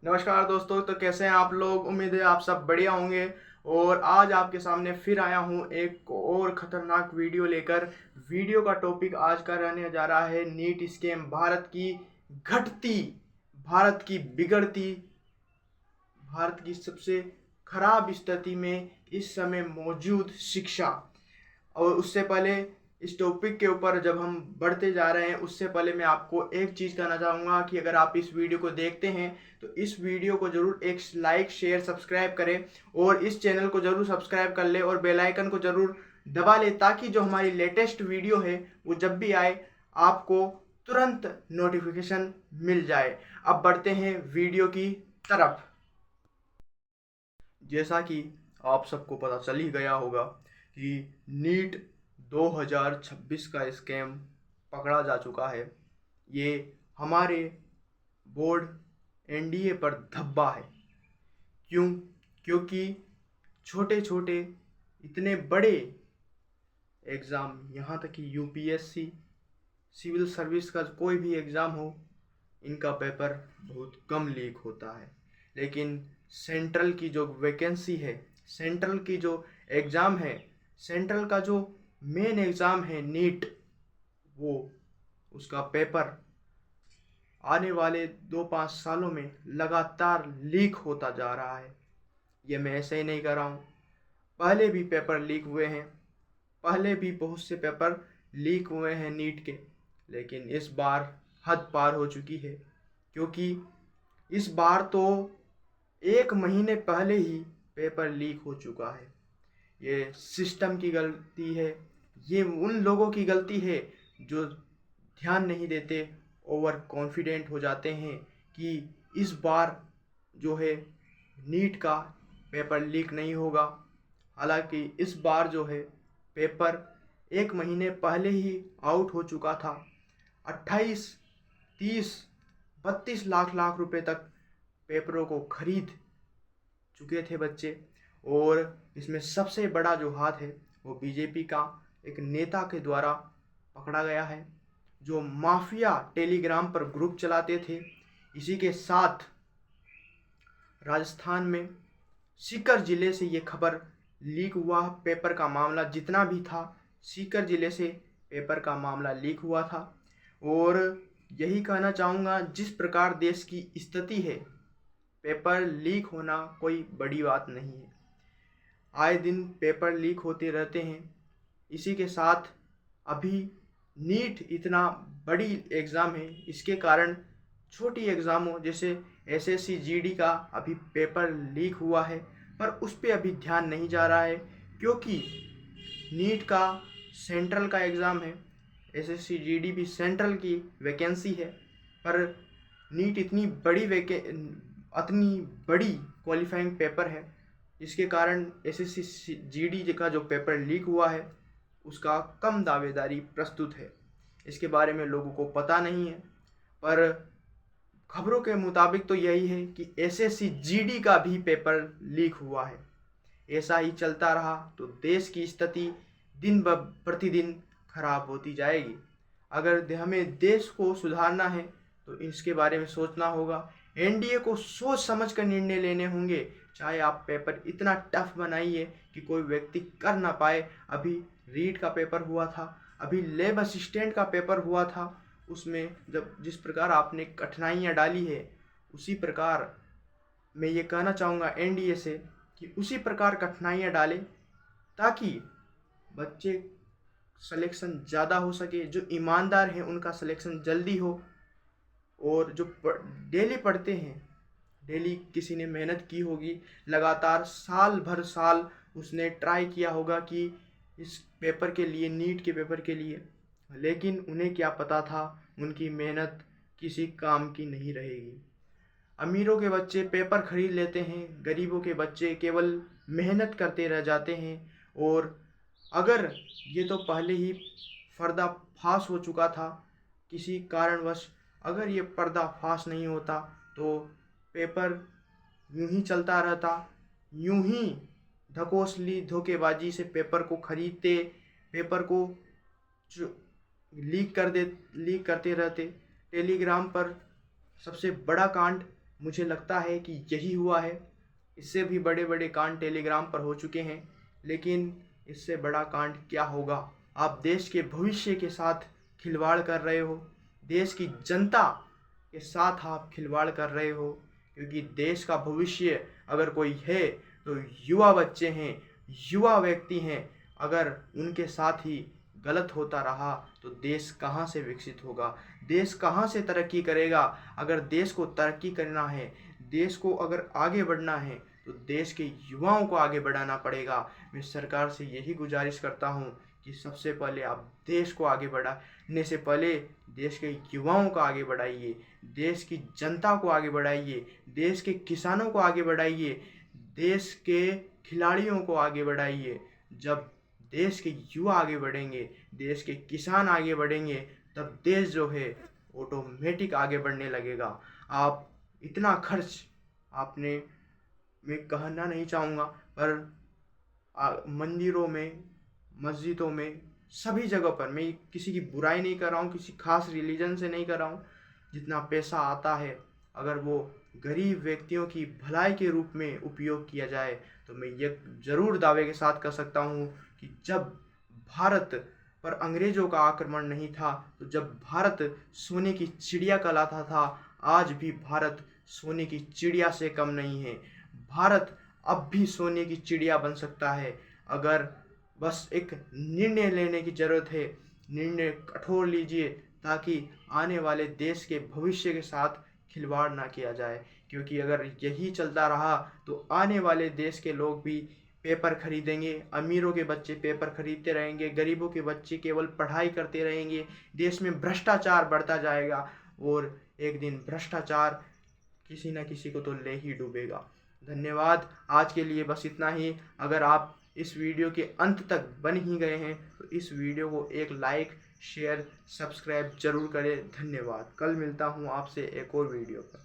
नमस्कार दोस्तों। तो कैसे हैं आप लोग? उम्मीद है आप सब बढ़िया होंगे। और आज आपके सामने फिर आया हूं एक और खतरनाक वीडियो लेकर। वीडियो का टॉपिक आज का रहने जा रहा है नीट स्कैम। घटती भारत की बिगड़ती भारत की सबसे खराब स्थिति में इस समय मौजूद शिक्षा। और उससे पहले इस टॉपिक के ऊपर जब हम बढ़ते जा रहे हैं, उससे पहले मैं आपको एक चीज़ कहना चाहूँगा कि अगर आप इस वीडियो को देखते हैं तो इस वीडियो को ज़रूर एक लाइक शेयर सब्सक्राइब करें और इस चैनल को ज़रूर सब्सक्राइब कर ले और बेल आइकन को ज़रूर दबा ले, ताकि जो हमारी लेटेस्ट वीडियो है वो जब भी आए आपको तुरंत नोटिफिकेशन मिल जाए। अब बढ़ते हैं वीडियो की तरफ। जैसा कि आप सबको पता चल ही गया होगा कि नीट 2026 का स्कैम पकड़ा जा चुका है। ये हमारे बोर्ड एनडीए पर धब्बा है। क्यों? क्योंकि छोटे छोटे इतने बड़े एग्ज़ाम, यहाँ तक कि यूपीएससी, सिविल सर्विस का कोई भी एग्ज़ाम हो, इनका पेपर बहुत कम लीक होता है। लेकिन सेंट्रल की जो वैकेंसी है, सेंट्रल की जो एग्ज़ाम है, सेंट्रल का जो मेन एग्ज़ाम है नीट, वो उसका पेपर आने वाले 2-5 सालों में लगातार लीक होता जा रहा है। ये मैं ऐसे ही नहीं कर रहा हूँ, पहले भी पेपर लीक हुए हैं, पहले भी बहुत से पेपर लीक हुए हैं नीट के। लेकिन इस बार हद पार हो चुकी है, क्योंकि इस बार तो 1 महीने पहले ही पेपर लीक हो चुका है। ये सिस्टम की गलती है, ये उन लोगों की गलती है जो ध्यान नहीं देते, ओवर कॉन्फिडेंट हो जाते हैं कि इस बार जो है नीट का पेपर लीक नहीं होगा। हालांकि इस बार जो है पेपर 1 महीने पहले ही आउट हो चुका था। 28, 30, 32 लाख लाख रुपए तक पेपरों को खरीद चुके थे बच्चे। और इसमें सबसे बड़ा जो हाथ है वो बीजेपी का एक नेता के द्वारा पकड़ा गया है, जो माफिया टेलीग्राम पर ग्रुप चलाते थे। इसी के साथ राजस्थान में सीकर जिले से ये खबर लीक हुआ। पेपर का मामला जितना भी था, सीकर जिले से पेपर का मामला लीक हुआ था। और यही कहना चाहूँगा, जिस प्रकार देश की स्थिति है, पेपर लीक होना कोई बड़ी बात नहीं है। आए दिन पेपर लीक होते रहते हैं। इसी के साथ अभी नीट इतना बड़ी एग्ज़ाम है, इसके कारण छोटी एग्ज़ामों जैसे एसएससी जीडी का अभी पेपर लीक हुआ है, पर उस पर अभी ध्यान नहीं जा रहा है, क्योंकि नीट का सेंट्रल का एग्ज़ाम है। एसएससी जीडी भी सेंट्रल की वैकेंसी है, पर नीट इतनी बड़ी क्वालिफाइंग पेपर है, जिसके कारण एसएससी जीडी का जो पेपर लीक हुआ है उसका कम दावेदारी प्रस्तुत है। इसके बारे में लोगों को पता नहीं है, पर खबरों के मुताबिक तो यही है कि एसएससी जीडी का भी पेपर लीक हुआ है। ऐसा ही चलता रहा तो देश की स्थिति दिन ब प्रतिदिन खराब होती जाएगी। अगर हमें देश को सुधारना है तो इसके बारे में सोचना होगा। एनडीए को सोच समझ कर निर्णय लेने होंगे। चाहे आप पेपर इतना टफ बनाइए कि कोई व्यक्ति कर ना पाए। अभी रीट का पेपर हुआ था, अभी लैब असिस्टेंट का पेपर हुआ था, उसमें जब जिस प्रकार आपने कठिनाइयाँ डाली है, उसी प्रकार मैं ये कहना चाहूँगा एनडीए से कि उसी प्रकार कठिनाइयाँ डालें, ताकि बच्चे सिलेक्शन ज़्यादा हो सके। जो ईमानदार हैं उनका सिलेक्शन जल्दी हो, और जो डेली पढ़ते हैं, डेली किसी ने मेहनत की होगी, लगातार साल भर साल उसने ट्राई किया होगा कि इस पेपर के लिए, नीट के पेपर के लिए, लेकिन उन्हें क्या पता था उनकी मेहनत किसी काम की नहीं रहेगी। अमीरों के बच्चे पेपर खरीद लेते हैं, गरीबों के बच्चे केवल मेहनत करते रह जाते हैं। और अगर ये तो पहले ही पर्दाफाश हो चुका था, किसी कारणवश अगर ये पर्दाफाश नहीं होता तो पेपर यूं ही चलता रहता, यूं ही धकोसली धोखेबाजी से पेपर को खरीदते, पेपर को लीक करते रहते। टेलीग्राम पर सबसे बड़ा कांड मुझे लगता है कि यही हुआ है। इससे भी बड़े बड़े कांड टेलीग्राम पर हो चुके हैं, लेकिन इससे बड़ा कांड क्या होगा। आप देश के भविष्य के साथ खिलवाड़ कर रहे हो, देश की जनता के साथ आप खिलवाड़ कर रहे हो, क्योंकि देश का भविष्य अगर कोई है तो युवा बच्चे हैं, युवा व्यक्ति हैं। अगर उनके साथ ही गलत होता रहा तो देश कहाँ से विकसित होगा, देश कहाँ से तरक्की करेगा। अगर देश को तरक्की करना है, देश को अगर आगे बढ़ना है, तो देश के युवाओं को आगे बढ़ाना पड़ेगा। मैं सरकार से यही गुजारिश करता हूँ कि सबसे पहले आप देश को आगे बढ़ाने से पहले देश के युवाओं को आगे बढ़ाइए, देश की जनता को आगे बढ़ाइए, देश के किसानों को आगे बढ़ाइए, देश के खिलाड़ियों को आगे बढ़ाइए। जब देश के युवा आगे बढ़ेंगे, देश के किसान आगे बढ़ेंगे, तब देश जो है ऑटोमेटिक आगे बढ़ने लगेगा। आप इतना खर्च आपने, मैं कहना नहीं चाहूँगा, पर मंदिरों में, मस्जिदों में, सभी जगह पर, मैं किसी की बुराई नहीं कर रहा हूँ, किसी खास रिलीजन से नहीं कर रहा हूँ, जितना पैसा आता है अगर वो गरीब व्यक्तियों की भलाई के रूप में उपयोग किया जाए, तो मैं ये ज़रूर दावे के साथ कह सकता हूँ कि जब भारत पर अंग्रेज़ों का आक्रमण नहीं था, तो जब भारत सोने की चिड़िया कहलाता था, आज भी भारत सोने की चिड़िया से कम नहीं है। भारत अब भी सोने की चिड़िया बन सकता है, अगर बस एक निर्णय लेने की ज़रूरत है। निर्णय कठोर लीजिए ताकि आने वाले देश के भविष्य के साथ खिलवाड़ ना किया जाए, क्योंकि अगर यही चलता रहा तो आने वाले देश के लोग भी पेपर खरीदेंगे, अमीरों के बच्चे पेपर खरीदते रहेंगे, गरीबों के बच्चे केवल पढ़ाई करते रहेंगे, देश में भ्रष्टाचार बढ़ता जाएगा और एक दिन भ्रष्टाचार किसी न किसी को तो ले ही डूबेगा। धन्यवाद, आज के लिए बस इतना ही। अगर आप इस वीडियो के अंत तक बन ही गए हैं तो इस वीडियो को एक लाइक, शेयर, सब्सक्राइब जरूर करें। धन्यवाद। कल मिलता हूँ आपसे एक और वीडियो पर।